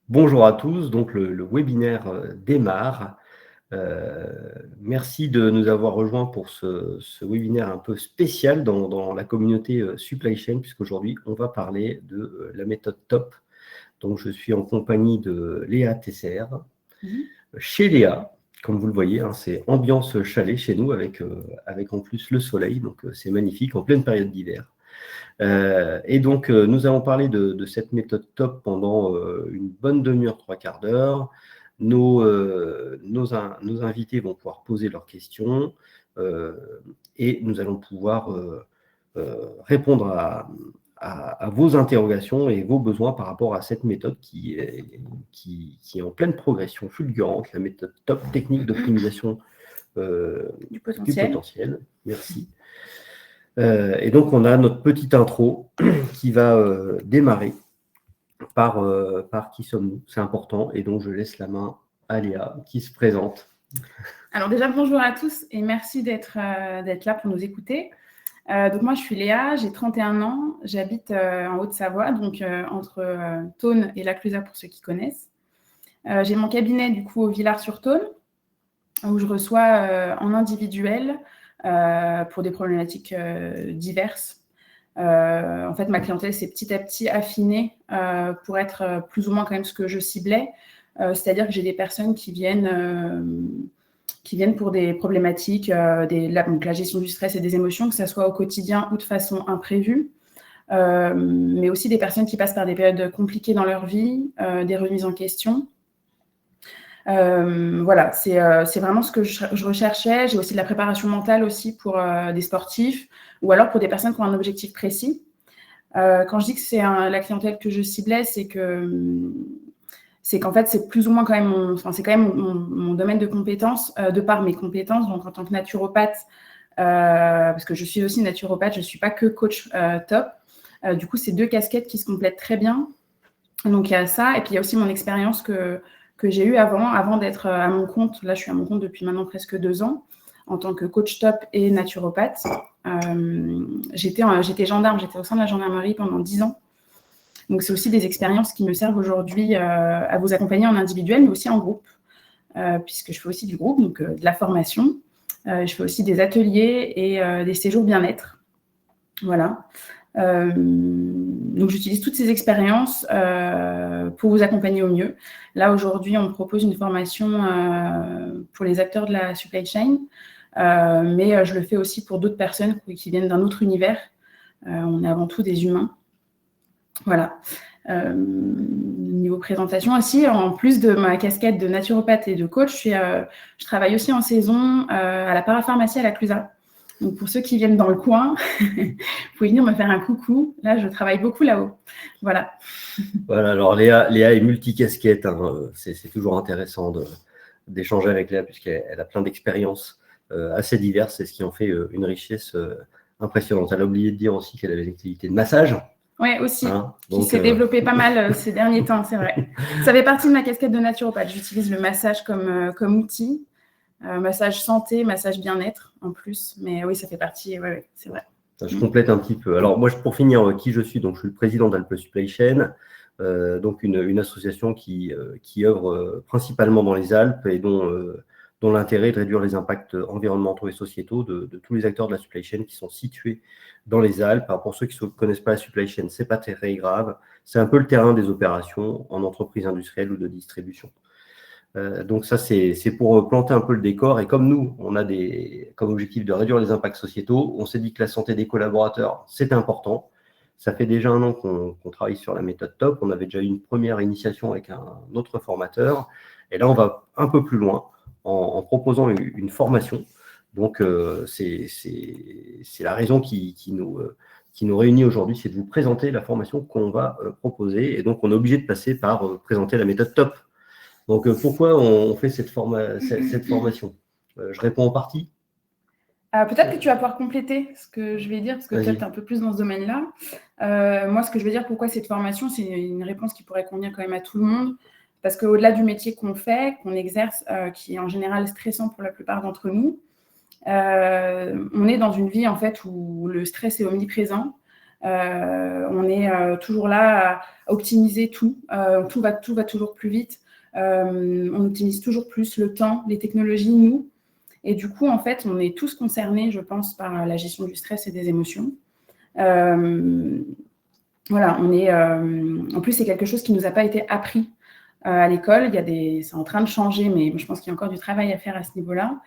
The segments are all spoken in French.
Bonjour à tous, donc le webinaire démarre. Merci de nous avoir rejoints pour ce webinaire un peu spécial dans la communauté Supply Chain, puisqu'aujourd'hui on va parler de la méthode TOP. Donc je suis en compagnie de Léa TCR. Chez Léa, comme vous le voyez, c'est ambiance chalet chez nous avec en plus le soleil, donc c'est magnifique en pleine période d'hiver. Et donc, nous allons parler de cette méthode TOP pendant une bonne demi-heure, trois quarts d'heure. Nos invités vont pouvoir poser leurs questions et nous allons pouvoir répondre à vos interrogations et vos besoins par rapport à cette méthode qui est en pleine progression fulgurante, la méthode TOP, technique d'optimisation du potentiel. Merci. Et donc, on a notre petite intro qui va démarrer par qui sommes-nous. C'est important. Et donc, je laisse la main à Léa qui se présente. Alors déjà, bonjour à tous et merci d'être là pour nous écouter. Donc moi, je suis Léa, j'ai 31 ans, j'habite en Haute-Savoie, donc entre Thônes et La Clusaz pour ceux qui connaissent. J'ai mon cabinet du coup au Villars-sur-Thône où je reçois en individuel pour des problématiques diverses. En fait, ma clientèle s'est petit à petit affinée pour être plus ou moins quand même ce que je ciblais. C'est-à-dire que j'ai des personnes qui viennent pour des problématiques, donc la gestion du stress et des émotions, que ce soit au quotidien ou de façon imprévue, mais aussi des personnes qui passent par des périodes compliquées dans leur vie, des remises en question. Voilà, c'est vraiment ce que je recherchais. J'ai aussi de la préparation mentale aussi pour des sportifs ou alors pour des personnes qui ont un objectif précis. Quand je dis que c'est la clientèle que je ciblais, c'est qu'en fait, c'est plus ou moins quand même mon domaine de compétences, de par mes compétences. Donc, en tant que naturopathe, parce que je suis aussi naturopathe, je ne suis pas que coach top. Du coup, c'est deux casquettes qui se complètent très bien. Donc, il y a ça. Et puis, il y a aussi mon expérience que j'ai eue avant d'être à mon compte. Là, je suis à mon compte depuis maintenant presque 2 ans en tant que coach top et naturopathe. J'étais gendarme, j'étais au sein de la gendarmerie pendant 10 ans. Donc, c'est aussi des expériences qui me servent aujourd'hui à vous accompagner en individuel, mais aussi en groupe, puisque je fais aussi du groupe, donc de la formation. Je fais aussi des ateliers et des séjours bien-être. Voilà. Donc, j'utilise toutes ces expériences pour vous accompagner au mieux. Là, aujourd'hui, on me propose une formation pour les acteurs de la supply chain, mais je le fais aussi pour d'autres personnes qui viennent d'un autre univers. On est avant tout des humains. Voilà. Niveau présentation aussi, en plus de ma casquette de naturopathe et de coach, je travaille aussi en saison à la parapharmacie à la Clusaz. Donc, pour ceux qui viennent dans le coin, vous pouvez venir me faire un coucou. Là, je travaille beaucoup là-haut. Voilà. Voilà, alors Léa est multicasquette. C'est toujours intéressant d'échanger avec Léa puisqu'elle a plein d'expériences assez diverses. C'est ce qui en fait une richesse impressionnante. Elle a oublié de dire aussi qu'elle avait une activité de massage. Oui, aussi, qui s'est développé pas mal ces derniers temps, c'est vrai. Ça fait partie de ma casquette de naturopathe. J'utilise le massage comme outil. Massage santé, massage bien-être en plus. Mais oui, ça fait partie, oui, c'est vrai. Je complète un petit peu. Alors moi, pour finir, qui je suis, donc je suis le président d'Alpe Supply Chain, donc une association qui œuvre principalement dans les Alpes et dont l'intérêt est de réduire les impacts environnementaux et sociétaux de tous les acteurs de la supply chain qui sont situés dans les Alpes. Alors pour ceux qui ne connaissent pas la supply chain, ce n'est pas très grave. C'est un peu le terrain des opérations en entreprise industrielle ou de distribution. Donc ça, c'est pour planter un peu le décor. Et comme nous, on a comme objectif de réduire les impacts sociétaux, on s'est dit que la santé des collaborateurs, c'est important. Ça fait déjà 1 an qu'on travaille sur la méthode TOP. On avait déjà eu une première initiation avec un autre formateur. Et là, on va un peu plus loin en proposant une formation. Donc, c'est la raison qui nous réunit aujourd'hui, c'est de vous présenter la formation qu'on va proposer. Et donc, on est obligé de passer par présenter la méthode TOP. Donc, pourquoi on fait cette formation Je réponds en partie. Peut-être que tu vas pouvoir compléter ce que je vais dire, parce que toi, tu es un peu plus dans ce domaine-là. Moi, ce que je veux dire, pourquoi cette formation, c'est une réponse qui pourrait convenir quand même à tout le monde, parce qu'au-delà du métier qu'on fait, qu'on exerce, qui est en général stressant pour la plupart d'entre nous, on est dans une vie, en fait, où le stress est omniprésent. On est toujours là à optimiser tout. Tout va toujours plus vite. On optimise toujours plus le temps, les technologies, nous. Et du coup, en fait, on est tous concernés, je pense, par la gestion du stress et des émotions. Voilà, en plus, c'est quelque chose qui ne nous a pas été appris à l'école. C'est en train de changer, mais je pense qu'il y a encore du travail à faire à ce niveau-là.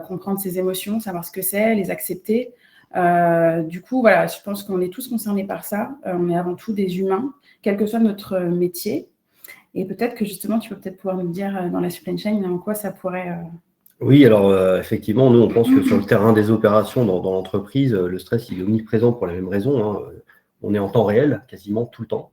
Comprendre ses émotions, savoir ce que c'est, les accepter. Du coup, voilà, je pense qu'on est tous concernés par ça. On est avant tout des humains, quel que soit notre métier. Et peut-être que justement, tu peux peut-être pouvoir nous dire dans la supply chain en quoi ça pourrait... Oui, alors effectivement, nous, on pense que sur le terrain des opérations dans l'entreprise, le stress, il est omniprésent pour la même raison. Hein. On est en temps réel, quasiment tout le temps.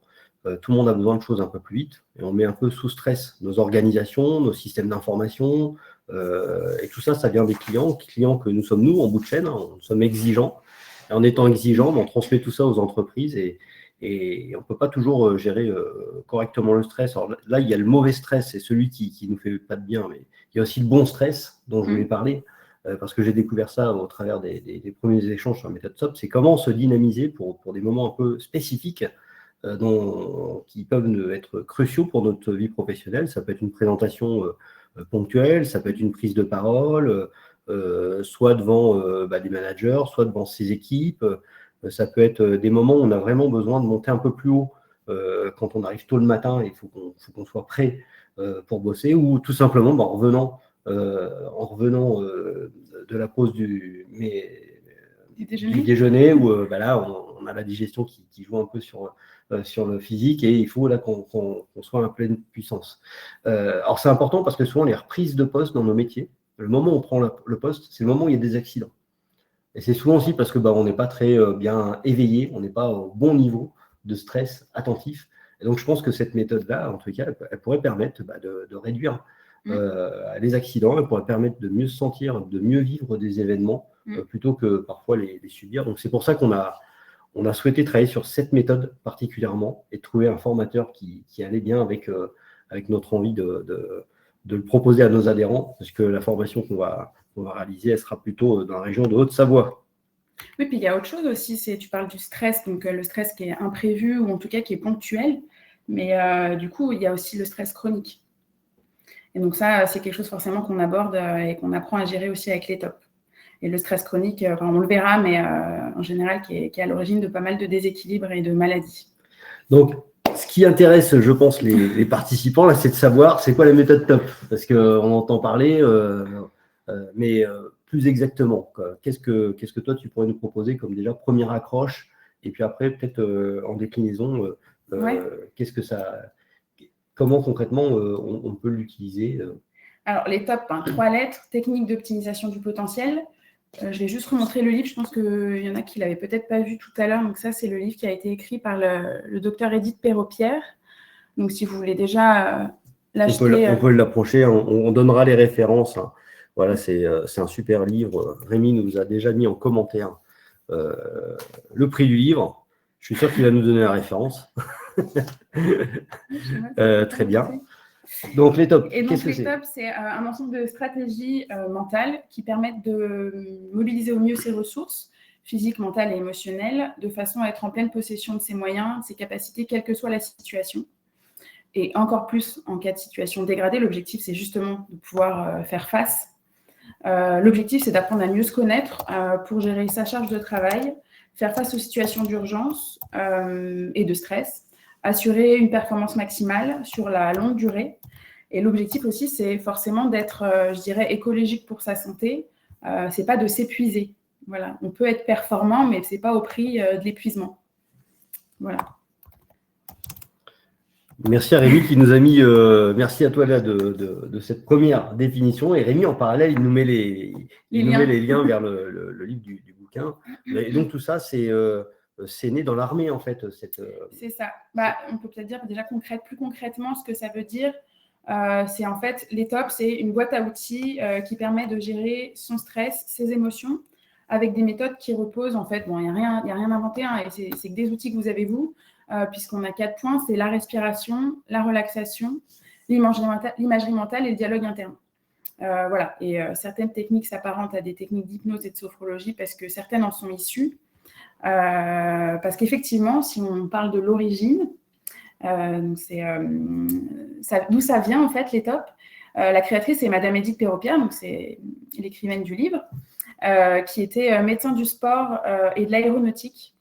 Tout le monde a besoin de choses un peu plus vite. Et on met un peu sous stress nos organisations, nos systèmes d'information. Et tout ça, ça vient des clients que nous sommes nous, en bout de chaîne. Hein, nous sommes exigeants. Et en étant exigeants, on transmet tout ça aux entreprises et on ne peut pas toujours gérer correctement le stress. Alors là, il y a le mauvais stress, c'est celui qui nous fait pas de bien, mais il y a aussi le bon stress dont je voulais parler, parce que j'ai découvert ça au travers des premiers échanges sur la méthode SOP. C'est comment se dynamiser pour des moments un peu spécifiques qui peuvent être cruciaux pour notre vie professionnelle. Ça peut être une présentation ponctuelle, ça peut être une prise de parole, soit devant des managers, soit devant ses équipes. Ça peut être des moments où on a vraiment besoin de monter un peu plus haut quand on arrive tôt le matin et il faut qu'on soit prêt pour bosser, ou tout simplement en revenant de la pause du déjeuner où là on a la digestion qui joue un peu sur le physique et il faut là qu'on soit en pleine puissance. Alors c'est important parce que souvent les reprises de poste dans nos métiers, le moment où on prend le poste, c'est le moment où il y a des accidents. Et c'est souvent aussi parce que on n'est pas très bien éveillé, on n'est pas au bon niveau de stress attentif. Et donc, je pense que cette méthode-là, en tout cas, elle pourrait permettre de réduire les accidents, elle pourrait permettre de mieux se sentir, de mieux vivre des événements plutôt que parfois les subir. Donc, c'est pour ça qu'on a souhaité travailler sur cette méthode particulièrement et trouver un formateur qui allait bien avec notre envie de le proposer à nos adhérents, parce que la formation qu'on va réaliser, elle sera plutôt dans la région de Haute-Savoie. Oui, puis il y a autre chose aussi, tu parles du stress, donc le stress qui est imprévu ou en tout cas qui est ponctuel, mais du coup, il y a aussi le stress chronique. Et donc ça, c'est quelque chose forcément qu'on aborde et qu'on apprend à gérer aussi avec les TOP. Et le stress chronique, on le verra, mais en général, qui est à l'origine de pas mal de déséquilibres et de maladies. Donc, ce qui intéresse, je pense, les participants, là, c'est de savoir c'est quoi la méthode TOP. Parce qu'on entend parler, mais plus exactement, qu'est-ce que toi, tu pourrais nous proposer comme déjà première accroche, et puis après, peut-être en déclinaison, qu'est-ce que ça... Comment concrètement on peut l'utiliser Alors, les TOP, 3 lettres, technique d'optimisation du potentiel. Je vais juste remontrer le livre. Je pense qu'il y en a qui ne l'avaient peut-être pas vu tout à l'heure. Donc ça, c'est le livre qui a été écrit par le docteur Edith Perrault-Pierre. Donc, si vous voulez déjà l'acheter... On peut l'approcher. On donnera les références. Hein. Voilà, c'est un super livre. Rémi nous a déjà mis en commentaire le prix du livre. Je suis sûr qu'il va nous donner la référence. Très bien. Donc, les TOP, qu'est-ce que c'est ? Les TOP, c'est un ensemble de stratégies mentales qui permettent de mobiliser au mieux ses ressources physiques, mentales et émotionnelles, de façon à être en pleine possession de ses moyens, de ses capacités, quelle que soit la situation. Et encore plus en cas de situation dégradée, l'objectif, c'est justement de pouvoir faire face. L'objectif, c'est d'apprendre à mieux se connaître pour gérer sa charge de travail, faire face aux situations d'urgence et de stress, assurer une performance maximale sur la longue durée. Et l'objectif aussi, c'est forcément d'être, je dirais, écologique pour sa santé. C'est pas de s'épuiser. Voilà. On peut être performant, mais c'est pas au prix de l'épuisement. Voilà. Merci à Rémi qui nous a mis, merci à toi là de cette première définition. Et Rémi, en parallèle, il nous met les liens vers le livre du bouquin. Et donc tout ça, c'est né dans l'armée en fait. C'est ça. On peut peut-être dire déjà plus concrètement ce que ça veut dire. C'est en fait, les TOP, c'est une boîte à outils qui permet de gérer son stress, ses émotions, avec des méthodes qui reposent en fait. Bon, il n'y a rien inventé, hein, et c'est que des outils que vous avez vous. Puisqu'on a 4 points, c'est la respiration, la relaxation, l'imagerie mentale et le dialogue interne. Voilà. Et certaines techniques s'apparentent à des techniques d'hypnose et de sophrologie parce que certaines en sont issues. Parce qu'effectivement, si on parle de l'origine, d'où ça vient en fait les TOP. La créatrice, c'est Madame Edith Perrault-Pierre, donc c'est l'écrivaine du livre, qui était médecin du sport et de l'aéronautique,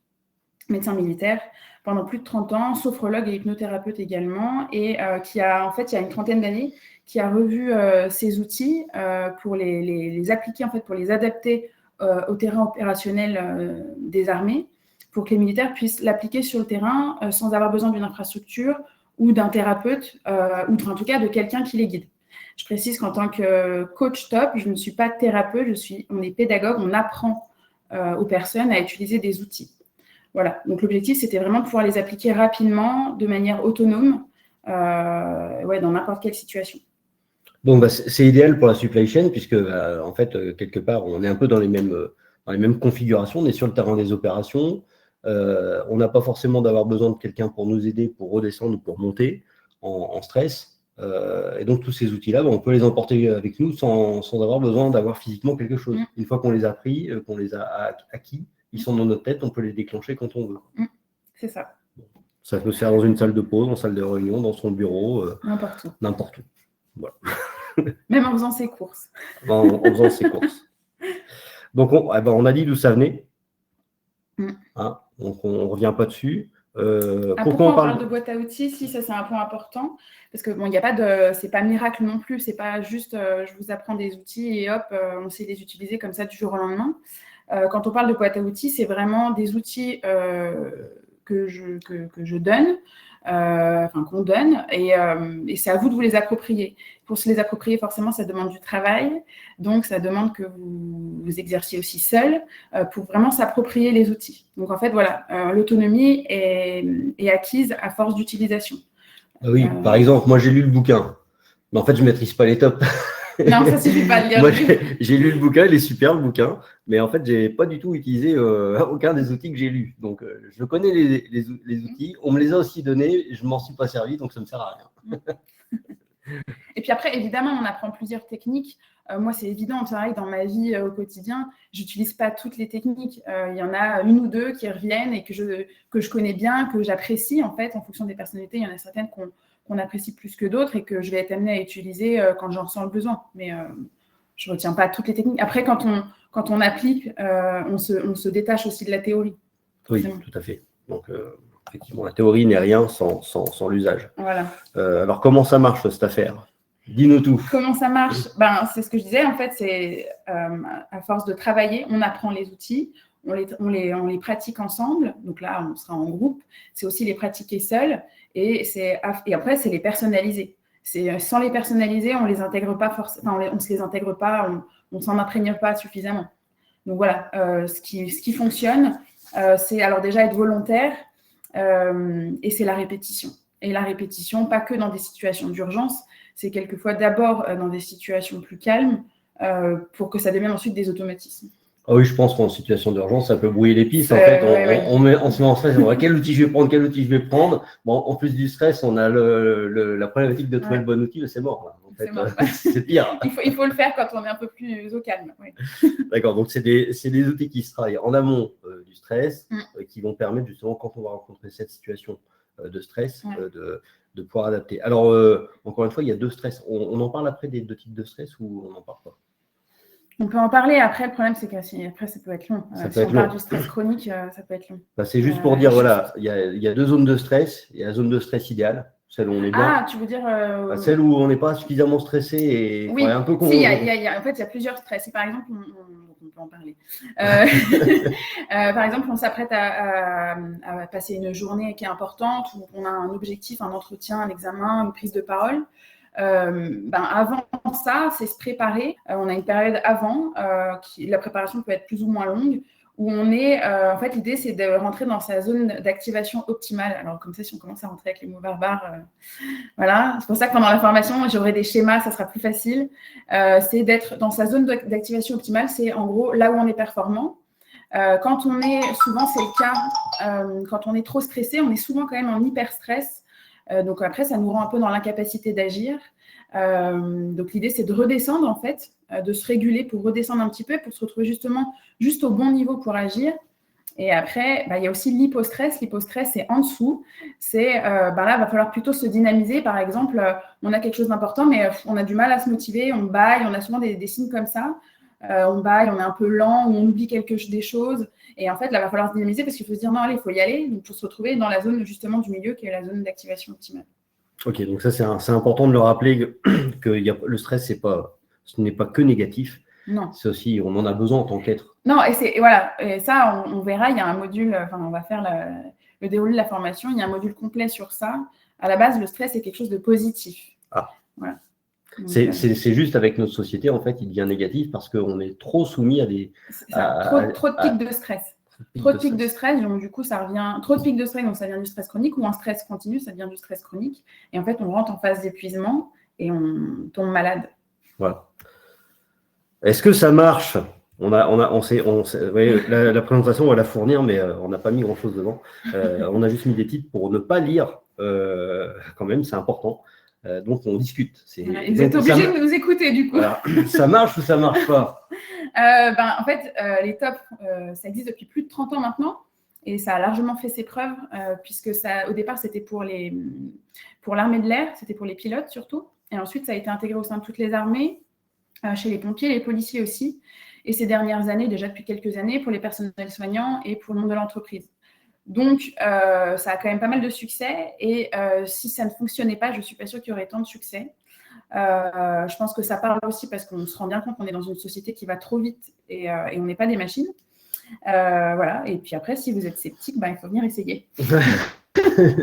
médecin militaire, pendant plus de 30 ans, sophrologue et hypnothérapeute également, et qui a, en fait, il y a une trentaine d'années, qui a revu ces outils pour les appliquer, en fait, pour les adapter au terrain opérationnel des armées, pour que les militaires puissent l'appliquer sur le terrain sans avoir besoin d'une infrastructure ou d'un thérapeute, ou en tout cas de quelqu'un qui les guide. Je précise qu'en tant que coach top, je ne suis pas thérapeute, on est pédagogue, on apprend aux personnes à utiliser des outils. Voilà, donc l'objectif, c'était vraiment de pouvoir les appliquer rapidement, de manière autonome, dans n'importe quelle situation. Bon, c'est idéal pour la supply chain, puisque en fait, quelque part, on est un peu dans les mêmes configurations, on est sur le terrain des opérations, on n'a pas forcément d'avoir besoin de quelqu'un pour nous aider, pour redescendre ou pour monter en stress. Et donc, tous ces outils-là, on peut les emporter avec nous sans avoir besoin d'avoir physiquement quelque chose. Une fois qu'on les a pris, qu'on les a acquis, ils sont dans notre tête, on peut les déclencher quand on veut. C'est ça. Ça peut se faire dans une salle de pause, en salle de réunion, dans son bureau. N'importe où. N'importe où. Voilà. Même en faisant ses courses. En faisant ses courses. Donc, on a dit d'où ça venait. Hein, donc, on ne revient pas dessus. Pourquoi on parle de boîte à outils? Si, ça c'est un point important, parce que il n'y a pas de, c'est pas miracle non plus, c'est pas juste je vous apprends des outils et hop, on sait les utiliser comme ça du jour au lendemain. Quand on parle de boîte à outils, c'est vraiment des outils que je donne, qu'on donne, et c'est à vous de vous les approprier. Pour se les approprier, forcément, ça demande du travail, donc ça demande que vous exerciez aussi seul pour vraiment s'approprier les outils. Donc en fait, voilà, l'autonomie est acquise à force d'utilisation. Oui, par exemple, moi j'ai lu le bouquin, mais en fait je ne maîtrise pas les tops. Non, ça suffit pas de lire. Moi, j'ai lu le bouquin, il est super le bouquin, mais en fait, je n'ai pas du tout utilisé aucun des outils que j'ai lus. Donc, je connais les outils, on me les a aussi donnés, je ne m'en suis pas servi, donc ça ne me sert à rien. Et puis après, évidemment, on apprend plusieurs techniques. Moi, c'est évident, pareil, dans ma vie au quotidien, je n'utilise pas toutes les techniques. Il y en a une ou deux qui reviennent et que je connais bien, que j'apprécie, en fait, en fonction des personnalités. Il y en a certaines qu'on apprécie plus que d'autres et que je vais être amenée à utiliser quand j'en ressens le besoin. Mais je ne retiens pas toutes les techniques. Après, quand on applique, on se détache aussi de la théorie. Oui, tout à fait. Donc, effectivement, la théorie n'est rien sans l'usage. Voilà. Alors, comment ça marche, cette affaire? Dis-nous tout. Comment ça marche? C'est ce que je disais. En fait, c'est à force de travailler, on apprend les outils, on les pratique ensemble. Donc là, on sera en groupe. C'est aussi les pratiquer seuls. Et après, c'est les personnaliser. Sans les personnaliser, on les intègre pas forcément. On ne se les intègre pas, on s'en imprègne pas suffisamment. Donc voilà, ce qui fonctionne, c'est alors déjà être volontaire et c'est la répétition. Et la répétition, pas que dans des situations d'urgence, c'est quelquefois d'abord dans des situations plus calmes pour que ça devienne ensuite des automatismes. Ah oui, je pense qu'en situation d'urgence, ça peut brouiller les pistes. En fait, on se met en stress. Quel outil je vais prendre, quel outil je vais prendre. Bon, en plus du stress, on a la problématique de trouver le bon outil, c'est mort. Là. En fait, c'est pire. il faut le faire quand on est un peu plus au calme. Oui. D'accord, donc c'est des outils qui se travaillent en amont du stress, qui vont permettre justement, quand on va rencontrer cette situation de stress, de pouvoir adapter. Alors, encore une fois, il y a deux stress. On en parle après des deux types de stress ou on n'en parle pas? On peut en parler après. Le problème, c'est qu'après, ça peut être long. Si on parle du stress chronique, ça peut être long. C'est juste pour dire, voilà, il y a deux zones de stress. Il y a la zone de stress idéale, celle où on est bien. Ah, tu veux dire… celle où on n'est pas suffisamment stressé et oui, un peu en fait, il y a plusieurs stress. Et par exemple, on peut en parler. Par exemple, on s'apprête à passer une journée qui est importante, où on a un objectif, un entretien, un examen, une prise de parole. Avant ça, c'est se préparer. On a une période avant, la préparation peut être plus ou moins longue, où on est, en fait, l'idée, c'est de rentrer dans sa zone d'activation optimale. Alors, comme ça, si on commence à rentrer avec les mots barbares, voilà. C'est pour ça que pendant la formation, j'aurai des schémas, ça sera plus facile. C'est d'être dans sa zone d'activation optimale, c'est en gros là où on est performant. Quand on est, souvent c'est le cas, quand on est trop stressé, on est souvent quand même en hyper stress. Donc après, ça nous rend un peu dans l'incapacité d'agir. Donc l'idée, c'est de redescendre en fait, de se réguler pour redescendre un petit peu, pour se retrouver justement juste au bon niveau pour agir. Et après, il y a aussi l'hypostress. L'hypostress, c'est en dessous. C'est là, il va falloir plutôt se dynamiser. Par exemple, on a quelque chose d'important, mais on a du mal à se motiver, on baille, on a souvent des signes comme ça. On baille, on est un peu lent, on oublie des choses. Et en fait, là, il va falloir se dynamiser parce qu'il faut se dire non, allez, il faut y aller. Donc, pour se retrouver dans la zone justement du milieu qui est la zone d'activation optimale. Ok, donc ça, c'est important de le rappeler que le stress, ce n'est pas que négatif. Non. C'est aussi, on en a besoin en tant qu'être. Non, et ça, on verra, il y a un module, on va faire le déroulé de la formation, il y a un module complet sur ça. À la base, le stress est quelque chose de positif. Ah. Voilà. C'est juste avec notre société, en fait, il devient négatif parce qu'on est trop soumis à des... Trop de pics de stress. Trop de pics de stress, donc du coup, ça revient... Trop de pics de stress, donc ça vient du stress chronique, ou un stress continu, ça vient du stress chronique. Et en fait, on rentre en phase d'épuisement et on tombe malade. Voilà. Est-ce que ça marche ? La présentation, on va la fournir, mais on n'a pas mis grand-chose dedans. On a juste mis des titres pour ne pas lire, quand même, c'est important. Donc, on discute. Vous êtes obligés de nous écouter, du coup. Voilà. Ça marche ou ça ne marche pas ? En fait, les tops, ça existe depuis plus de 30 ans maintenant. Et ça a largement fait ses preuves, puisque au départ, c'était pour l'armée de l'air, c'était pour les pilotes surtout. Et ensuite, ça a été intégré au sein de toutes les armées, chez les pompiers, les policiers aussi. Et ces dernières années, déjà depuis quelques années, pour les personnels soignants et pour le monde de l'entreprise. Donc, ça a quand même pas mal de succès. Et si ça ne fonctionnait pas, je ne suis pas sûre qu'il y aurait tant de succès. Je pense que ça parle aussi parce qu'on se rend bien compte qu'on est dans une société qui va trop vite et on n'est pas des machines. Voilà. Et puis après, si vous êtes sceptique, il faut venir essayer.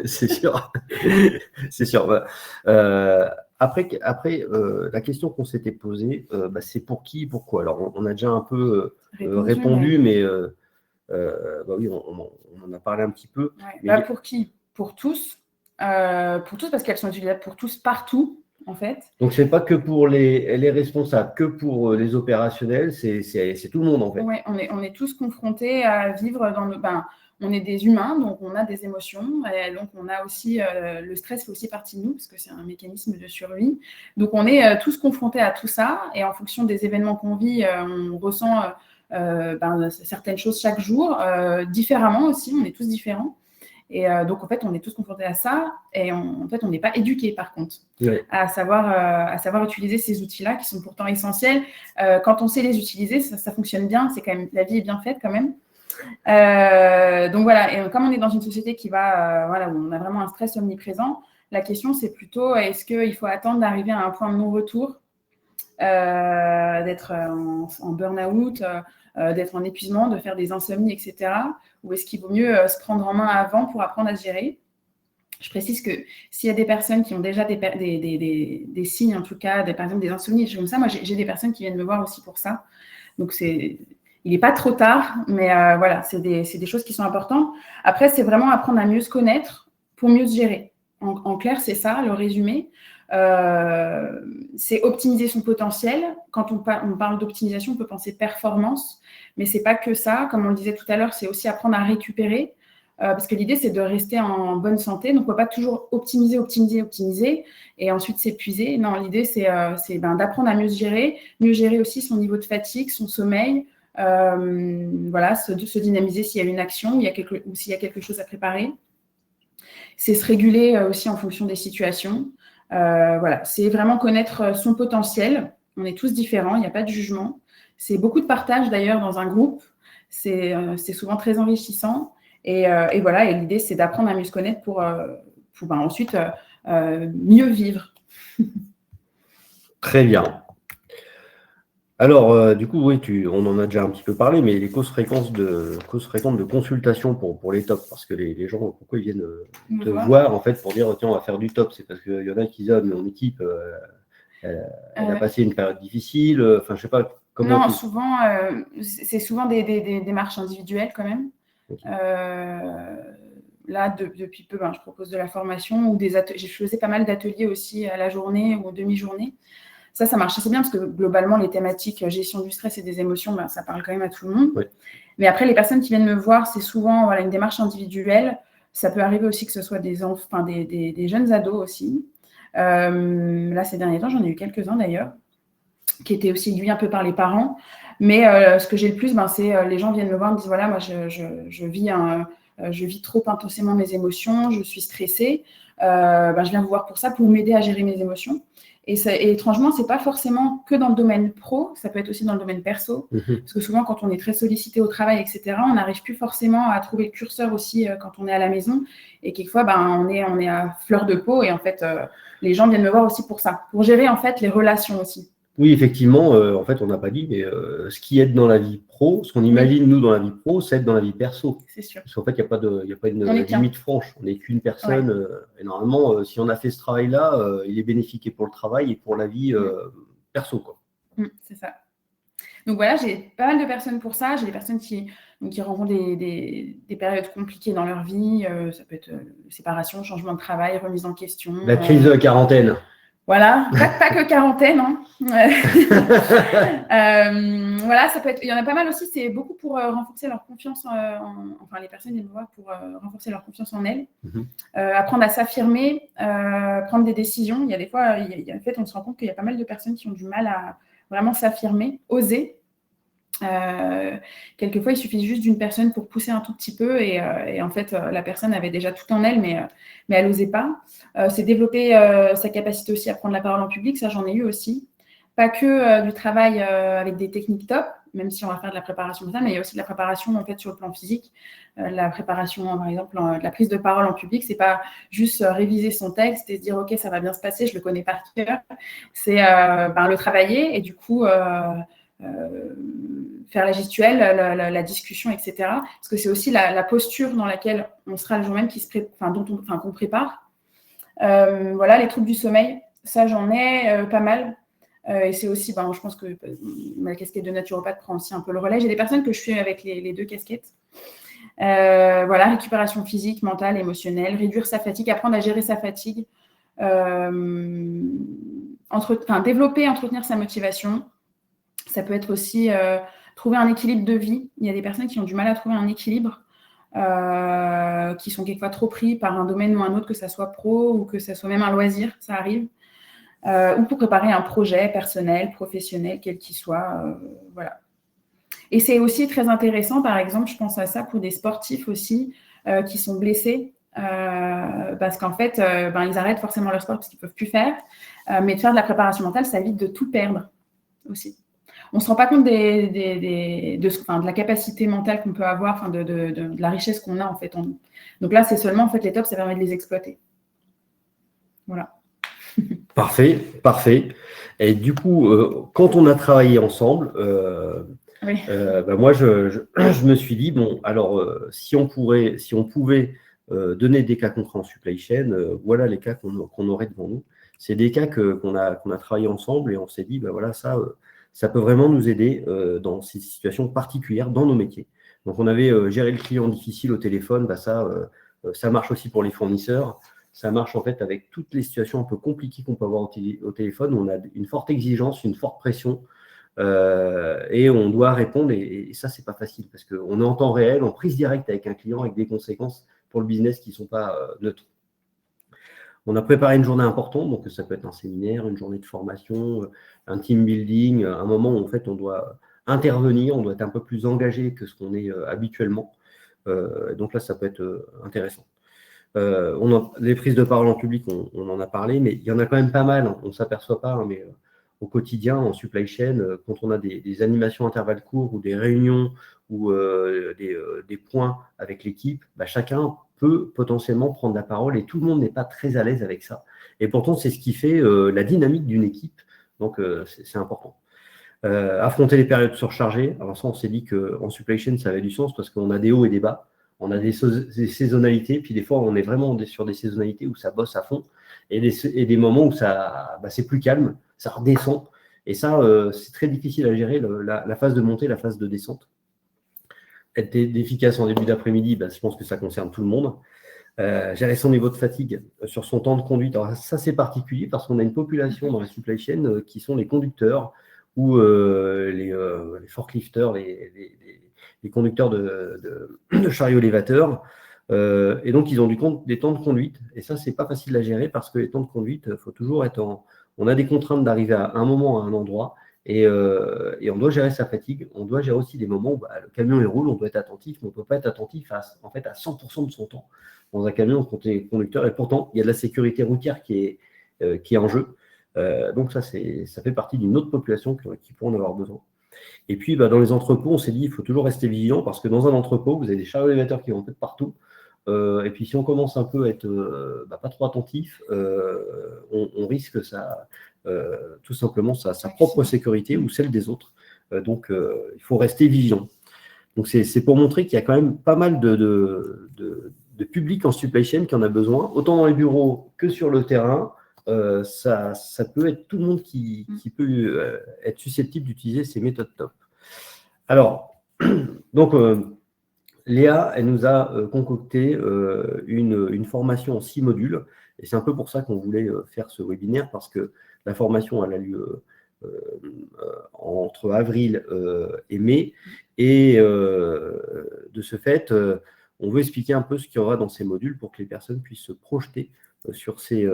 C'est sûr. C'est sûr. Après, la question qu'on s'était posée, c'est pour qui, pourquoi. Alors, on a déjà un peu répondu, mais oui, on en a parlé un petit peu. Ouais. Pour qui ? Pour tous. Pour tous, parce qu'elles sont utilisables pour tous, partout, en fait. Donc, ce n'est pas que pour les responsables, que pour les opérationnels, c'est tout le monde, en fait. Oui, on est tous confrontés à vivre dans nos... on est des humains, donc on a des émotions, et donc on a aussi, le stress fait aussi partie de nous, parce que c'est un mécanisme de survie. Donc on est tous confrontés à tout ça, et en fonction des événements qu'on vit, on ressent certaines choses chaque jour, différemment aussi, on est tous différents. Et donc en fait, on est tous confrontés à ça, et en fait, on n'est pas éduqués par contre, oui, à savoir utiliser ces outils-là qui sont pourtant essentiels. Quand on sait les utiliser, ça fonctionne bien, c'est quand même, la vie est bien faite quand même. Donc voilà, et comme on est dans une société qui va, où on a vraiment un stress omniprésent, la question c'est plutôt est-ce qu'il faut attendre d'arriver à un point de non-retour, d'être en burn-out, d'être en épuisement, de faire des insomnies, etc. Ou est-ce qu'il vaut mieux se prendre en main avant pour apprendre à se gérer ? Je précise que s'il y a des personnes qui ont déjà des signes, en tout cas, par exemple des insomnies, comme ça, moi j'ai des personnes qui viennent me voir aussi pour ça. Donc il n'est pas trop tard, mais voilà, c'est des choses qui sont importantes. Après, c'est vraiment apprendre à mieux se connaître pour mieux se gérer. En clair, c'est ça, le résumé. C'est optimiser son potentiel. Quand on parle d'optimisation, on peut penser performance, mais c'est pas que ça. Comme on le disait tout à l'heure, c'est aussi apprendre à récupérer, parce que l'idée, c'est de rester en bonne santé. Donc, on ne peut pas toujours optimiser, et ensuite s'épuiser. Non, l'idée, c'est d'apprendre à mieux se gérer aussi son niveau de fatigue, son sommeil, se dynamiser s'il y a une action ou s'il y a quelque chose à préparer. C'est se réguler aussi en fonction des situations. C'est vraiment connaître son potentiel. On est tous différents, il n'y a pas de jugement. C'est beaucoup de partage d'ailleurs dans un groupe. C'est souvent très enrichissant. Et l'idée, c'est d'apprendre à mieux se connaître pour ensuite mieux vivre. Très bien. Alors, du coup, oui, on en a déjà un petit peu parlé, mais les causes fréquentes de consultation pour les tops, parce que les gens, pourquoi ils viennent te voir en fait pour dire tiens, on va faire du top, c'est parce qu'il y en a qui disent mais mon équipe, elle a passé une période difficile, je sais pas comment. Non, souvent, c'est souvent des démarches individuelles quand même. Okay. Là, depuis peu, je propose de la formation ou je faisais pas mal d'ateliers aussi à la journée ou demi-journée. Ça marche assez bien parce que globalement, les thématiques gestion du stress et des émotions, ça parle quand même à tout le monde. Oui. Mais après, les personnes qui viennent me voir, c'est souvent une démarche individuelle. Ça peut arriver aussi que ce soit des jeunes ados aussi. Là, ces derniers temps, j'en ai eu quelques-uns d'ailleurs, qui étaient aussi aiguillés un peu par les parents. Mais ce que j'ai le plus, c'est les gens viennent me voir et me disent, voilà, moi, je vis trop intensément mes émotions, je suis stressée. Je viens vous voir pour ça, pour m'aider à gérer mes émotions. Et étrangement, ce n'est pas forcément que dans le domaine pro, ça peut être aussi dans le domaine perso. Parce que souvent, quand on est très sollicité au travail, etc., on n'arrive plus forcément à trouver le curseur aussi quand on est à la maison. Et quelquefois, on est à fleur de peau. Et en fait, les gens viennent me voir aussi pour ça, pour gérer en fait les relations aussi. Oui, effectivement, en fait, on n'a pas dit, mais ce qui aide dans la vie pro, ce qu'on imagine, nous, dans la vie pro, ça aide dans la vie perso. C'est sûr. Parce qu'en fait, il n'y a pas une limite franche. On n'est qu'une personne. Ouais. Et normalement, si on a fait ce travail-là, il est bénéfique et pour le travail et pour la vie perso, quoi. C'est ça. Donc voilà, j'ai pas mal de personnes pour ça. J'ai des personnes qui rencontrent des périodes compliquées dans leur vie. Ça peut être séparation, changement de travail, remise en question. La crise de la quarantaine. Voilà, pas que quarantaine. Hein. Voilà, ça peut être. Il y en a pas mal aussi. C'est beaucoup pour renforcer leur confiance. Enfin, les personnes viennent me voir pour renforcer leur confiance en elles, apprendre à s'affirmer, prendre des décisions. Il y a des fois, en fait, on se rend compte qu'il y a pas mal de personnes qui ont du mal à vraiment s'affirmer, oser. Quelquefois, il suffit juste d'une personne pour pousser un tout petit peu et en fait, la personne avait déjà tout en elle, mais elle n'osait pas. C'est développer sa capacité aussi à prendre la parole en public, ça j'en ai eu aussi. Pas que du travail avec des techniques top, même si on va faire de la préparation de ça, mais il y a aussi de la préparation en fait sur le plan physique. La préparation, par exemple, de la prise de parole en public, c'est pas juste réviser son texte et se dire ok, ça va bien se passer, je le connais par cœur. C'est le travailler et du coup faire la gestuelle, la discussion, etc. Parce que c'est aussi la posture dans laquelle on sera le jour même qu'on prépare. Voilà, les troubles du sommeil, ça j'en ai pas mal. Et c'est aussi, je pense que ma casquette de naturopathe prend aussi un peu le relais. J'ai des personnes que je suis avec les deux casquettes. Voilà, récupération physique, mentale, émotionnelle, réduire sa fatigue, apprendre à gérer sa fatigue, développer, entretenir sa motivation. Ça peut être aussi trouver un équilibre de vie. Il y a des personnes qui ont du mal à trouver un équilibre, qui sont quelquefois trop pris par un domaine ou un autre, que ça soit pro ou que ça soit même un loisir, ça arrive. Ou pour préparer un projet personnel, professionnel, quel qu'il soit. Voilà. Et c'est aussi très intéressant, par exemple, je pense à ça pour des sportifs aussi qui sont blessés, parce qu'en fait, ils arrêtent forcément leur sport parce qu'ils ne peuvent plus faire. Mais de faire de la préparation mentale, ça évite de tout perdre aussi. On ne se rend pas compte de la capacité mentale qu'on peut avoir, de la richesse qu'on a en fait. Donc là, c'est seulement en fait les tops, ça permet de les exploiter. Voilà. Parfait. Et du coup, quand on a travaillé ensemble, oui. Moi, je me suis dit, bon, alors, si on pouvait donner des cas concrets en supply chain, voilà les cas qu'on aurait devant nous. C'est des cas qu'on a travaillé ensemble et on s'est dit, voilà, ça peut vraiment nous aider dans ces situations particulières, dans nos métiers. Donc, on avait géré le client difficile au téléphone, ça marche aussi pour les fournisseurs. Ça marche en fait avec toutes les situations un peu compliquées qu'on peut avoir au téléphone, où on a une forte exigence, une forte pression, et on doit répondre, et ça, c'est pas facile, parce qu'on est en temps réel, en prise directe avec un client, avec des conséquences pour le business qui ne sont pas neutres. On a préparé une journée importante, donc ça peut être un séminaire, une journée de formation, un team building, un moment où en fait on doit intervenir, on doit être un peu plus engagé que ce qu'on est habituellement. Donc là, ça peut être intéressant. Les prises de parole en public, on en a parlé, mais il y en a quand même pas mal, on ne s'aperçoit pas, mais au quotidien, en supply chain, quand on a des animations à intervalles courts ou des réunions ou des points avec l'équipe, chacun peut potentiellement prendre la parole et tout le monde n'est pas très à l'aise avec ça. Et pourtant, c'est ce qui fait la dynamique d'une équipe, donc c'est important. Affronter les périodes surchargées, alors ça, on s'est dit qu'en supply chain, ça avait du sens parce qu'on a des hauts et des bas. On a des saisonnalités, puis des fois, on est vraiment sur des saisonnalités où ça bosse à fond, et des moments où c'est plus calme, ça redescend. Et ça, c'est très difficile à gérer, la phase de montée, la phase de descente. Être efficace en début d'après-midi, je pense que ça concerne tout le monde. Gérer son niveau de fatigue sur son temps de conduite. Alors ça, c'est particulier parce qu'on a une population dans la supply chain qui sont les conducteurs ou les forklifters, les conducteurs de chariots élévateurs. Et donc, ils ont des temps de conduite. Et ça, c'est pas facile à gérer parce que les temps de conduite, il faut toujours être on a des contraintes d'arriver à un moment à un endroit. Et on doit gérer sa fatigue. On doit gérer aussi des moments où le camion il roule, on doit être attentif, mais on ne peut pas être attentif à 100% de son temps dans un camion quand on est conducteur. Et pourtant, il y a de la sécurité routière qui est en jeu. Donc ça fait partie d'une autre population qui peut en avoir besoin. Et puis, dans les entrepôts, on s'est dit, il faut toujours rester vigilant parce que dans un entrepôt, vous avez des chariots élévateurs qui vont peut-être partout. Et puis, si on commence un peu à être pas trop attentif, on risque tout simplement sa propre sécurité ou celle des autres. Donc, il faut rester vigilant. Donc, c'est pour montrer qu'il y a quand même pas mal de public en supply chain qui en a besoin, autant dans les bureaux que sur le terrain. Ça peut être tout le monde qui peut être susceptible d'utiliser ces méthodes top. Alors, donc, Léa, elle nous a concocté une formation en 6 modules. Et c'est un peu pour ça qu'on voulait faire ce webinaire, parce que la formation, elle a lieu entre avril et mai. Et de ce fait, on veut expliquer un peu ce qu'il y aura dans ces modules pour que les personnes puissent se projeter sur ces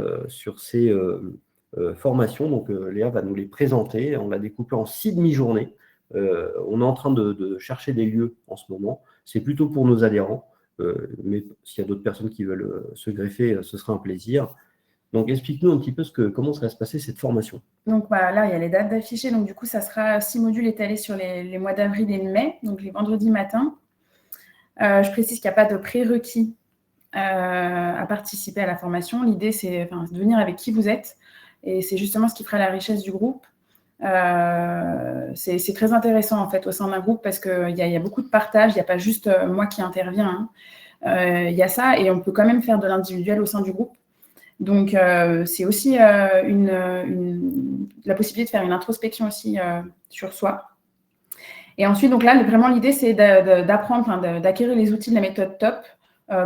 formations. Donc, Léa va nous les présenter. On l'a découpé en 6 demi-journées. On est en train de chercher des lieux en ce moment. C'est plutôt pour nos adhérents. Mais s'il y a d'autres personnes qui veulent se greffer, ce sera un plaisir. Donc, explique-nous un petit peu comment ça va se passer cette formation. Donc, là, il y a les dates d'affichées. Donc, du coup, ça sera 6 modules étalés sur les mois d'avril et de mai, donc les vendredis matins. Je précise qu'il n'y a pas de prérequis à participer à la formation. L'idée, c'est de venir avec qui vous êtes. Et c'est justement ce qui fera la richesse du groupe. C'est très intéressant, en fait, au sein d'un groupe, parce qu'il y a beaucoup de partage. Il n'y a pas juste moi qui interviens. Il y a ça, et on peut quand même faire de l'individuel au sein du groupe. Donc, c'est aussi la possibilité de faire une introspection aussi sur soi. Et ensuite, donc là, vraiment, l'idée, c'est d'apprendre, d'acquérir les outils de la méthode TOP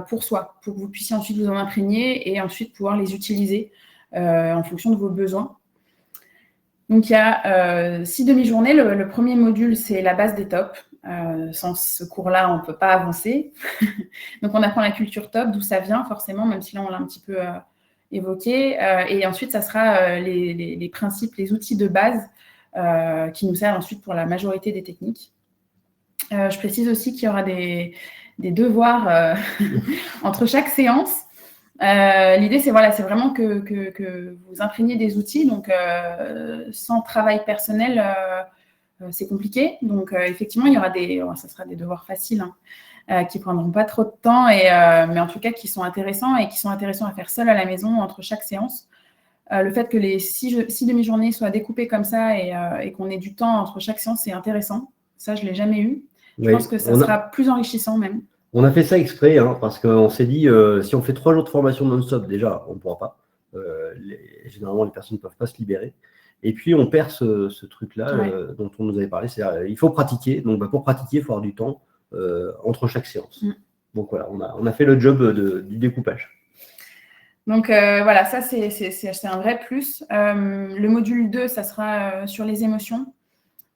pour soi, pour que vous puissiez ensuite vous en imprégner et ensuite pouvoir les utiliser en fonction de vos besoins. Donc, il y a 6 demi-journées. Le premier module, c'est la base des TOP. Sans ce cours-là, on ne peut pas avancer. Donc, on apprend la culture TOP, d'où ça vient forcément, même si là, on l'a un petit peu évoqué. Et ensuite, ça sera les principes, les outils de base qui nous servent ensuite pour la majorité des techniques. Je précise aussi qu'il y aura des devoirs entre chaque séance. L'idée, c'est vraiment que vous imprégniez des outils. Donc, sans travail personnel, c'est compliqué. Donc, effectivement, il y aura ça sera des devoirs faciles qui ne prendront pas trop de temps, mais en tout cas qui sont intéressants et qui sont intéressants à faire seul à la maison entre chaque séance. Le fait que les 6 demi-journées soient découpées comme ça et qu'on ait du temps entre chaque séance, c'est intéressant. Ça, je ne l'ai jamais eu. Je pense que ça sera plus enrichissant même. On a fait ça exprès, parce qu'on s'est dit, si on fait 3 jours de formation non-stop, déjà, on ne pourra pas. Généralement, les personnes ne peuvent pas se libérer. Et puis, on perd ce truc-là dont on nous avait parlé. C'est-à-dire, il faut pratiquer. Donc, pour pratiquer, il faut avoir du temps entre chaque séance. Donc, voilà, on a fait le job du découpage. Donc, ça, c'est un vrai plus. Le module 2, ça sera sur les émotions.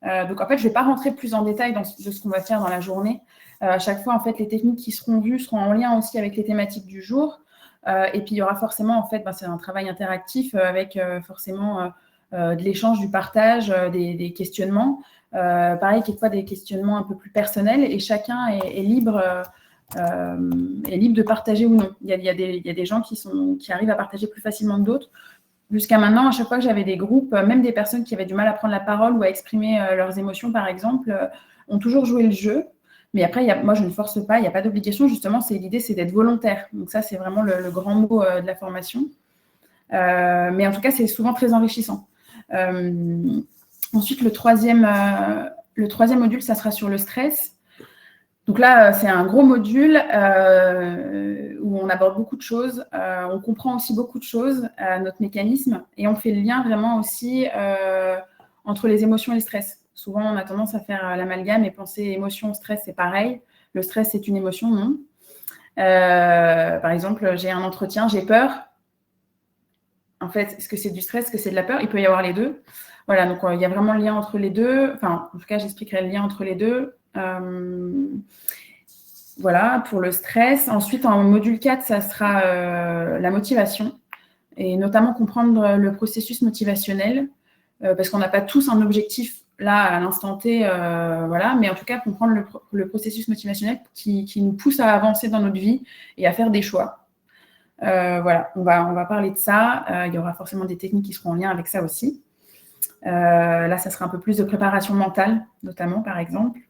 Donc, en fait, je ne vais pas rentrer plus en détail de ce qu'on va faire dans la journée. À chaque fois, en fait, les techniques qui seront vues seront en lien aussi avec les thématiques du jour. Et puis, il y aura forcément, en fait, c'est un travail interactif avec forcément de l'échange, du partage, des questionnements. Pareil, quelquefois des questionnements un peu plus personnels et chacun est libre de partager ou non. Il y a des gens qui arrivent à partager plus facilement que d'autres. Jusqu'à maintenant, à chaque fois que j'avais des groupes, même des personnes qui avaient du mal à prendre la parole ou à exprimer leurs émotions, par exemple, ont toujours joué le jeu. Mais après, moi, je ne force pas, il n'y a pas d'obligation. Justement, l'idée, c'est d'être volontaire. Donc ça, c'est vraiment le grand mot de la formation. Mais en tout cas, c'est souvent très enrichissant. Ensuite, le troisième module, ça sera sur le stress. Donc là, c'est un gros module où on aborde beaucoup de choses. On comprend aussi beaucoup de choses, notre mécanisme, et on fait le lien vraiment aussi entre les émotions et le stress. Souvent, on a tendance à faire l'amalgame et penser émotion, stress, c'est pareil. Le stress, c'est une émotion, non. Par exemple, j'ai un entretien, j'ai peur. En fait, est-ce que c'est du stress, est-ce que c'est de la peur? Il peut y avoir les deux. Voilà, donc il y a vraiment le lien entre les deux. Enfin, en tout cas, j'expliquerai le lien entre les deux. Voilà, pour le stress. Ensuite, en module 4, ça sera la motivation et notamment comprendre le processus motivationnel. parce qu'on n'a pas tous un objectif là à l'instant T, voilà, mais en tout cas comprendre le processus motivationnel qui nous pousse à avancer dans notre vie et à faire des choix. Voilà, on va parler de ça. Il y aura forcément des techniques qui seront en lien avec ça aussi. Là, ça sera un peu plus de préparation mentale, notamment, par exemple.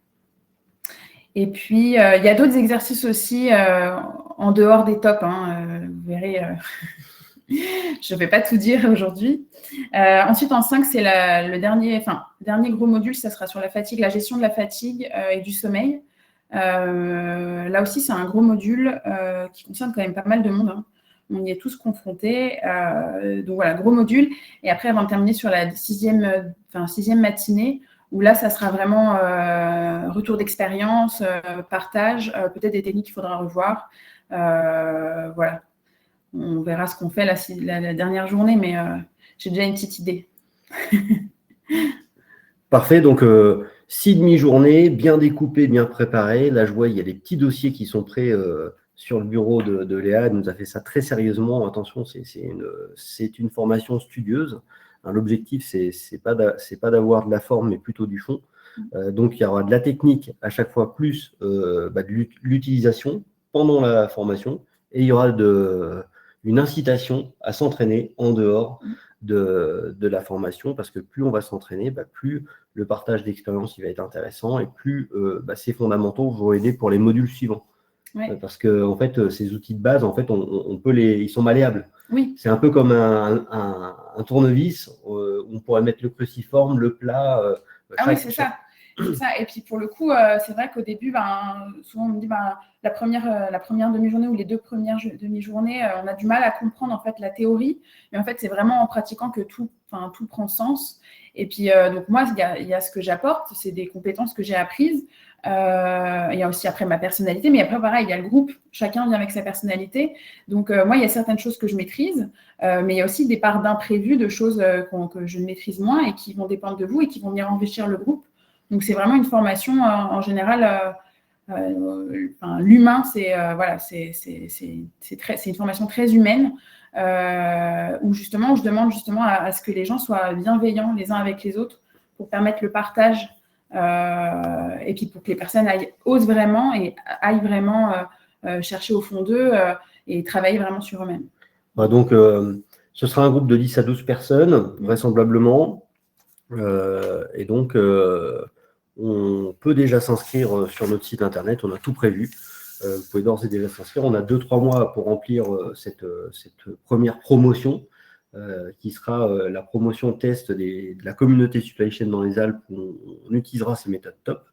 Et puis, il y a d'autres exercices aussi en dehors des tops. Vous verrez, je ne vais pas tout dire aujourd'hui. Ensuite, en 5, c'est le dernier gros module, ça sera sur la fatigue, la gestion de la fatigue et du sommeil. Là aussi, c'est un gros module qui concerne quand même pas mal de monde. On y est tous confrontés. Donc voilà, gros module. Et après, avant de terminer sur la sixième matinée, où là, ça sera vraiment retour d'expérience, partage, peut-être des techniques qu'il faudra revoir. Voilà. On verra ce qu'on fait la dernière journée, mais j'ai déjà une petite idée. Parfait. Donc, 6 demi-journées, bien découpées, bien préparées. Là, je vois, il y a des petits dossiers qui sont prêts sur le bureau de Léa. Elle nous a fait ça très sérieusement. Attention, c'est une formation studieuse. L'objectif, c'est pas d'avoir de la forme, mais plutôt du fond. Donc, il y aura de la technique à chaque fois, plus de l'utilisation pendant la formation. Et il y aura une incitation à s'entraîner en dehors de la formation, parce que plus on va s'entraîner, plus le partage d'expérience il va être intéressant et plus ces fondamentaux vont aider pour les modules suivants. Ouais. Parce que en fait, ces outils de base, en fait, ils sont malléables. Oui. C'est un peu comme un tournevis où on pourrait mettre le cruciforme, le plat. Oui, c'est ça. C'est ça. Et puis pour le coup, c'est vrai qu'au début, souvent on me dit la première demi-journée ou les 2 premières demi-journées, on a du mal à comprendre en fait la théorie, mais en fait c'est vraiment en pratiquant que tout prend sens. Et puis donc moi, il y a ce que j'apporte, c'est des compétences que j'ai apprises. Il y a aussi après ma personnalité, mais après pareil, il y a le groupe, chacun vient avec sa personnalité. Donc moi, il y a certaines choses que je maîtrise, mais il y a aussi des parts d'imprévus, de choses que je maîtrise moins et qui vont dépendre de vous et qui vont venir enrichir le groupe. Donc, c'est vraiment une formation en général. L'humain, c'est une formation très humaine où justement, je demande justement à ce que les gens soient bienveillants les uns avec les autres pour permettre le partage et puis pour que les personnes osent vraiment et aillent vraiment chercher au fond d'eux et travailler vraiment sur eux-mêmes. Donc, ce sera un groupe de 10 à 12 personnes, vraisemblablement. Et donc, on peut déjà s'inscrire sur notre site internet, on a tout prévu. Vous pouvez d'ores et déjà s'inscrire. On a 2-3 mois pour remplir cette première promotion, qui sera la promotion test de la communauté supply chain dans les Alpes, où on utilisera ces méthodes top.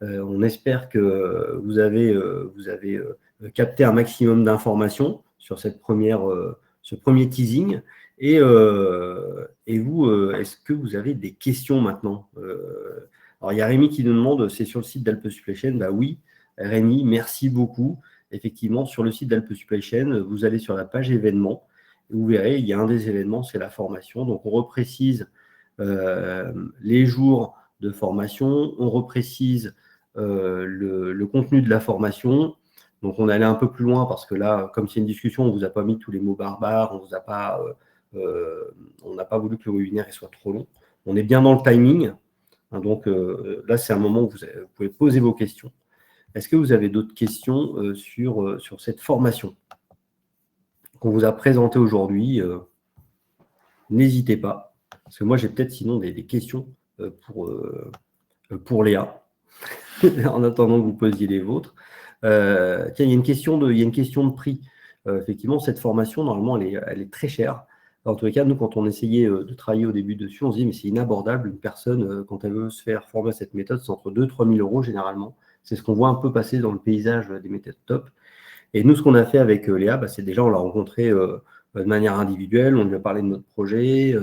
On espère que vous avez capté un maximum d'informations sur ce premier teasing. Et vous, est-ce que vous avez des questions maintenant? Alors, il y a Rémi qui nous demande, c'est sur le site d'Alpes Supply Chain? Oui, Rémi, merci beaucoup. Effectivement, sur le site d'Alpes Supply Chain, vous allez sur la page événements. Et vous verrez, il y a un des événements, c'est la formation. Donc, on reprécise les jours de formation, on reprécise le contenu de la formation. Donc, on allait un peu plus loin parce que là, comme c'est une discussion, on ne vous a pas mis tous les mots barbares, on n'a pas voulu que le webinaire soit trop long. On est bien dans le timing. Donc là, c'est un moment où vous pouvez poser vos questions. Est-ce que vous avez d'autres questions sur cette formation qu'on vous a présentée aujourd'hui? N'hésitez pas, parce que moi, j'ai peut-être sinon des questions pour Léa, en attendant que vous posiez les vôtres. Tiens, il y a une question de prix. Effectivement, cette formation, normalement, elle est très chère. En tous les cas, nous, quand on essayait de travailler au début dessus, on se dit, mais c'est inabordable. Une personne, quand elle veut se faire former à cette méthode, c'est entre 2 000 et 3 000 euros généralement. C'est ce qu'on voit un peu passer dans le paysage des méthodes top. Et nous, ce qu'on a fait avec Léa, c'est déjà, on l'a rencontrée de manière individuelle, on lui a parlé de notre projet,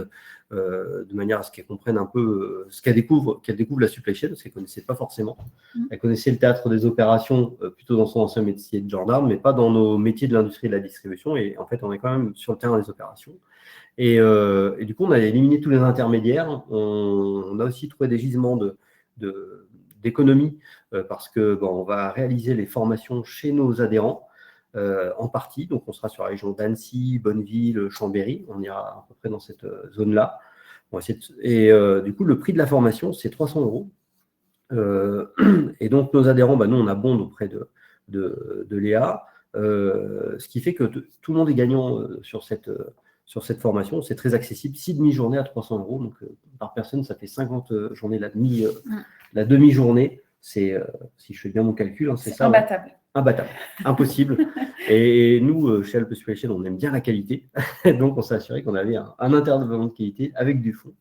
de manière à ce qu'elle comprenne un peu qu'elle découvre la supply chain, parce qu'elle ne connaissait pas forcément. Elle connaissait le théâtre des opérations plutôt dans son ancien métier de gendarme, mais pas dans nos métiers de l'industrie et de la distribution. Et en fait, on est quand même sur le terrain des opérations. Et du coup, on a éliminé tous les intermédiaires. On a aussi trouvé des gisements d'économie parce que on va réaliser les formations chez nos adhérents en partie. Donc, on sera sur la région d'Annecy, Bonneville, Chambéry. On ira à peu près dans cette zone-là. Et du coup, le prix de la formation, c'est 300 €. Et donc, nos adhérents, nous, on abonde auprès de Léa, ce qui fait que tout le monde est gagnant sur cette formation. C'est très accessible, 6 demi-journées à 300 €. Donc, par personne, ça fait 50 journées la demi-journée. C'est, si je fais bien mon calcul, c'est ça. Imbattable. Imbattable, impossible. Et nous, chez Alpe Supply Chain, on aime bien la qualité. Donc, on s'est assuré qu'on avait un intervenant de qualité avec du fond.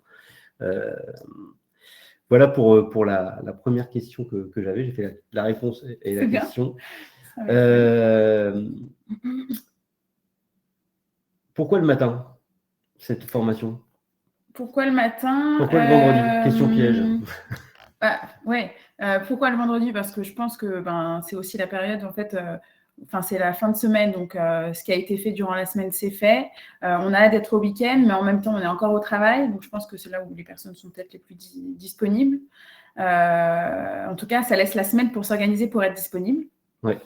Voilà pour la première question que j'avais. J'ai fait la réponse et la question. Pourquoi le matin, cette formation? Pourquoi le matin? Pourquoi le vendredi? Question piège. Pourquoi le vendredi? Parce que je pense que c'est aussi la période, en fait, c'est la fin de semaine, donc ce qui a été fait durant la semaine, c'est fait. On a hâte d'être au week-end, mais en même temps, on est encore au travail, donc je pense que c'est là où les personnes sont peut-être les plus disponibles. En tout cas, ça laisse la semaine pour s'organiser, pour être disponible. Ouais.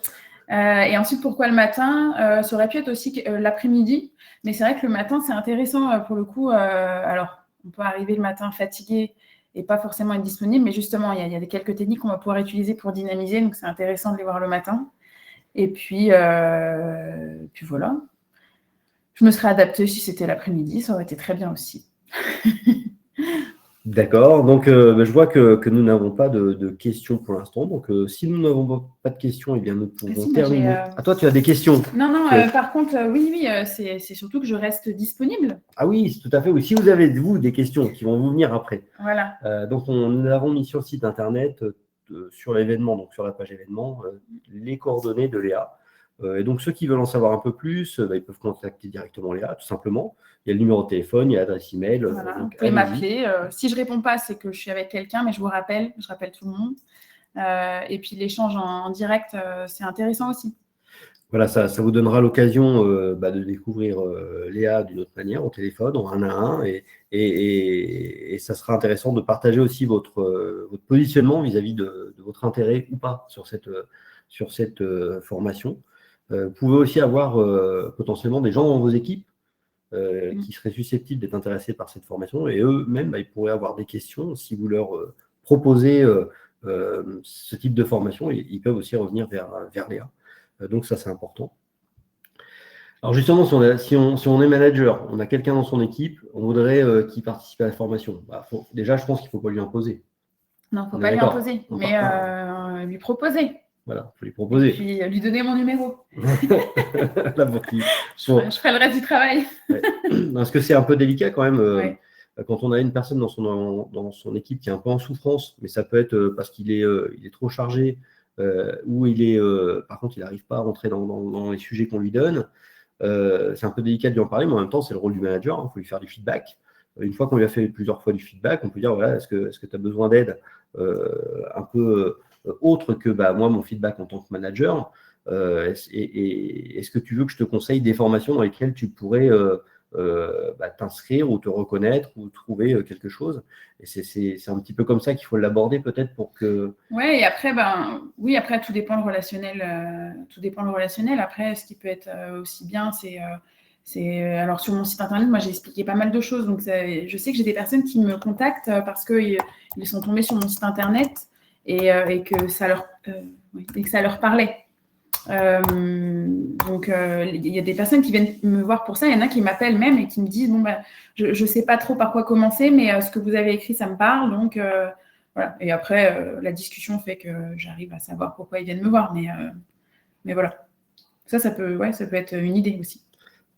Et ensuite, pourquoi le matin? Ça aurait pu être aussi l'après-midi, mais c'est vrai que le matin, c'est intéressant pour le coup. Alors, on peut arriver le matin fatigué et pas forcément être disponible, mais justement, il y a quelques techniques qu'on va pouvoir utiliser pour dynamiser, donc c'est intéressant de les voir le matin. Et puis voilà. Je me serais adaptée si c'était l'après-midi, ça aurait été très bien aussi. D'accord, donc je vois que nous n'avons pas de questions pour l'instant. Donc, si nous n'avons pas de questions, eh bien, nous pouvons terminer. Toi, tu as des questions? Non, par contre, oui, c'est surtout que je reste disponible. Ah oui, tout à fait. Oui. Si vous avez, des questions qui vont vous venir après. Voilà. Donc, nous avons mis sur le site internet, sur l'événement, donc sur la page événement, les coordonnées de Léa. Et donc, ceux qui veulent en savoir un peu plus, ils peuvent contacter directement Léa, tout simplement. Il y a le numéro de téléphone, il y a l'adresse email. Voilà, vous pouvez m'appeler. Si je ne réponds pas, c'est que je suis avec quelqu'un, mais je rappelle tout le monde. Et puis, l'échange en direct, c'est intéressant aussi. Voilà, ça vous donnera l'occasion de découvrir Léa d'une autre manière, au téléphone, en 1 à 1. Et ça sera intéressant de partager aussi votre positionnement vis-à-vis de votre intérêt ou pas sur cette formation. Vous pouvez aussi avoir potentiellement des gens dans vos équipes qui seraient susceptibles d'être intéressés par cette formation, et eux-mêmes, ils pourraient avoir des questions. Si vous leur proposez ce type de formation, ils peuvent aussi revenir vers Léa. Donc ça, c'est important. Alors justement, si on est manager, on a quelqu'un dans son équipe, on voudrait qu'il participe à la formation. Déjà, je pense qu'il ne faut pas lui imposer. Non, il ne faut pas lui imposer, mais lui proposer. Voilà, il faut lui proposer. Et puis lui donner mon numéro. Là, je ferai le reste du travail. Parce que c'est un peu délicat quand même. Quand on a une personne dans son équipe qui est un peu en souffrance, mais ça peut être parce qu'il est trop chargé, ou par contre, il n'arrive pas à rentrer dans les sujets qu'on lui donne. C'est un peu délicat de lui en parler, mais en même temps, c'est le rôle du manager. Il faut lui faire du feedback. Une fois qu'on lui a fait plusieurs fois du feedback, on peut dire, voilà, est-ce que tu as besoin d'aide un peu autre que moi, mon feedback en tant que manager, est-ce que tu veux que je te conseille des formations dans lesquelles tu pourrais t'inscrire ou te reconnaître ou trouver quelque chose? Et c'est un petit peu comme ça qu'il faut l'aborder peut-être pour que... Ouais, et après, après, tout dépend le relationnel. Après, ce qui peut être aussi bien, alors sur mon site internet, moi j'ai expliqué pas mal de choses. Donc je sais que j'ai des personnes qui me contactent parce qu'ils sont tombés sur mon site internet et que ça leur parlait. Donc il y a des personnes qui viennent me voir pour ça. Il y en a qui m'appellent même et qui me disent je sais pas trop par quoi commencer, mais ce que vous avez écrit, ça me parle. Donc voilà. Et après, la discussion fait que j'arrive à savoir pourquoi ils viennent me voir. Mais voilà. Ça peut être une idée aussi.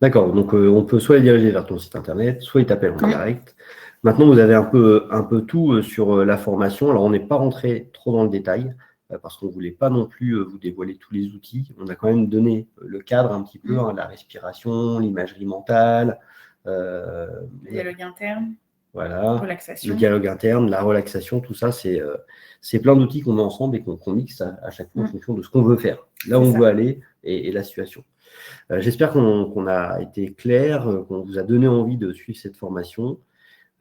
D'accord. Donc on peut soit les diriger vers ton site internet, soit ils t'appellent en direct. Maintenant, vous avez un peu tout sur la formation. Alors, on n'est pas rentré trop dans le détail parce qu'on ne voulait pas non plus vous dévoiler tous les outils. On a quand même donné le cadre un petit peu, la respiration, l'imagerie mentale. Le dialogue interne. Voilà. Relaxation. Le dialogue interne, la relaxation, tout ça, c'est plein d'outils qu'on met ensemble et qu'on mixe à chaque fois en fonction de ce qu'on veut faire, là où on veut aller et la situation. J'espère qu'on a été clair, qu'on vous a donné envie de suivre cette formation.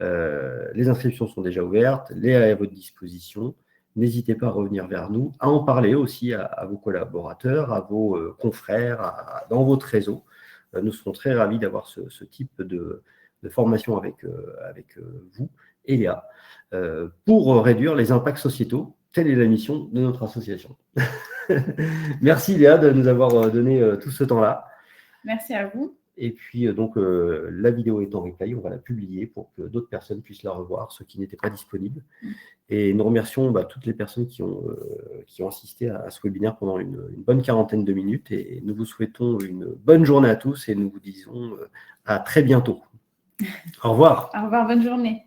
Les inscriptions sont déjà ouvertes, Léa est à votre disposition. N'hésitez pas à revenir vers nous, à en parler aussi à vos collaborateurs, à vos confrères, dans votre réseau. Nous serons très ravis d'avoir ce type formation avec vous et Léa pour réduire les impacts sociétaux. Telle est la mission de notre association. Merci Léa de nous avoir donné tout ce temps-là. Merci à vous. Et puis, donc, la vidéo est en replay, on va la publier pour que d'autres personnes puissent la revoir, ceux qui n'étaient pas disponibles. Et nous remercions toutes les personnes qui ont assisté à ce webinaire pendant une bonne quarantaine de minutes. Et nous vous souhaitons une bonne journée à tous et nous vous disons à très bientôt. Au revoir. Au revoir, bonne journée.